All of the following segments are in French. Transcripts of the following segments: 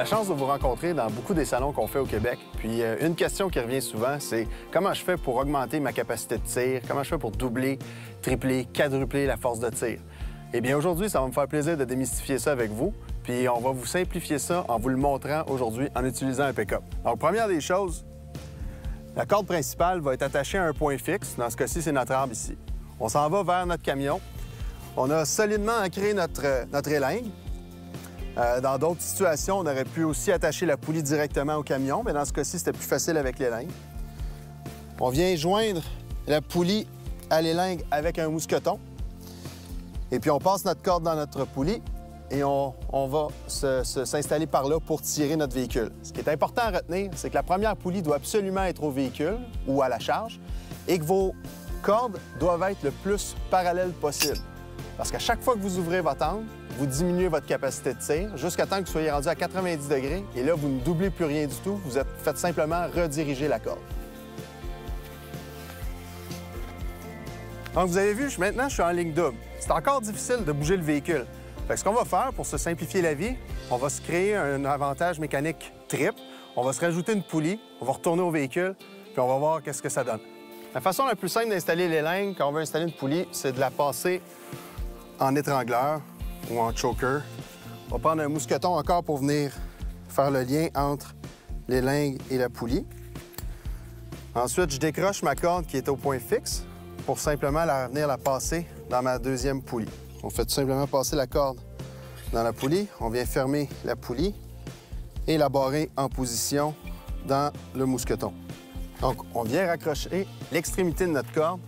la chance de vous rencontrer dans beaucoup des salons qu'on fait au Québec. Puis une question qui revient souvent, c'est comment je fais pour augmenter ma capacité de tir? Comment je fais pour doubler, tripler, quadrupler la force de tir? Eh bien, aujourd'hui, ça va me faire plaisir de démystifier ça avec vous. Puis on va vous simplifier ça en vous le montrant aujourd'hui en utilisant un pick-up. Donc, première des choses, la corde principale va être attachée à un point fixe. Dans ce cas-ci, c'est notre arbre ici. On s'en va vers notre camion. On a solidement ancré notre élingue. Dans d'autres situations, on aurait pu aussi attacher la poulie directement au camion, mais dans ce cas-ci, c'était plus facile avec l'élingue. On vient joindre la poulie à l'élingue avec un mousqueton. Et puis, on passe notre corde dans notre poulie et on va s'installer par là pour tirer notre véhicule. Ce qui est important à retenir, c'est que la première poulie doit absolument être au véhicule ou à la charge et que vos cordes doivent être le plus parallèles possible. Parce qu'à chaque fois que vous ouvrez votre angle, vous diminuez votre capacité de tir jusqu'à temps que vous soyez rendu à 90 degrés et là, vous ne doublez plus rien du tout. Vous faites simplement rediriger la corde. Donc, vous avez vu, maintenant, je suis en ligne double. C'est encore difficile de bouger le véhicule. Fait que ce qu'on va faire pour se simplifier la vie, on va se créer un avantage mécanique triple. On va se rajouter une poulie, on va retourner au véhicule, puis on va voir qu'est-ce que ça donne. La façon la plus simple d'installer l'élingue quand on veut installer une poulie, c'est de la passer en étrangleur ou en choker. On va prendre un mousqueton encore pour venir faire le lien entre l'élingue et la poulie. Ensuite, je décroche ma corde qui est au point fixe pour simplement venir la passer dans ma deuxième poulie. On fait tout simplement passer la corde dans la poulie. On vient fermer la poulie et la barrer en position dans le mousqueton. Donc, on vient raccrocher l'extrémité de notre corde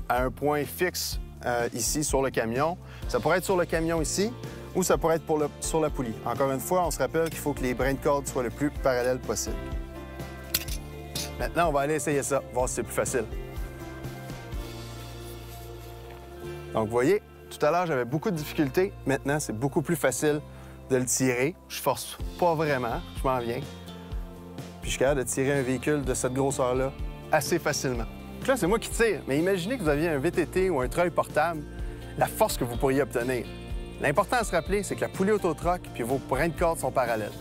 à un point fixe ici sur le camion. Ça pourrait être sur le camion ici ou ça pourrait être sur la poulie. Encore une fois, on se rappelle qu'il faut que les brins de corde soient le plus parallèles possible. Maintenant, on va aller essayer ça, voir si c'est plus facile. Donc, vous voyez, tout à l'heure, j'avais beaucoup de difficultés. Maintenant, c'est beaucoup plus facile de le tirer. Je force pas vraiment, je m'en viens. Puis je suis capable de tirer un véhicule de cette grosseur-là assez facilement. Donc là, c'est moi qui tire, mais imaginez que vous aviez un VTT ou un treuil portable, la force que vous pourriez obtenir. L'important à se rappeler, c'est que la poulie autotroc puis vos brins de corde sont parallèles.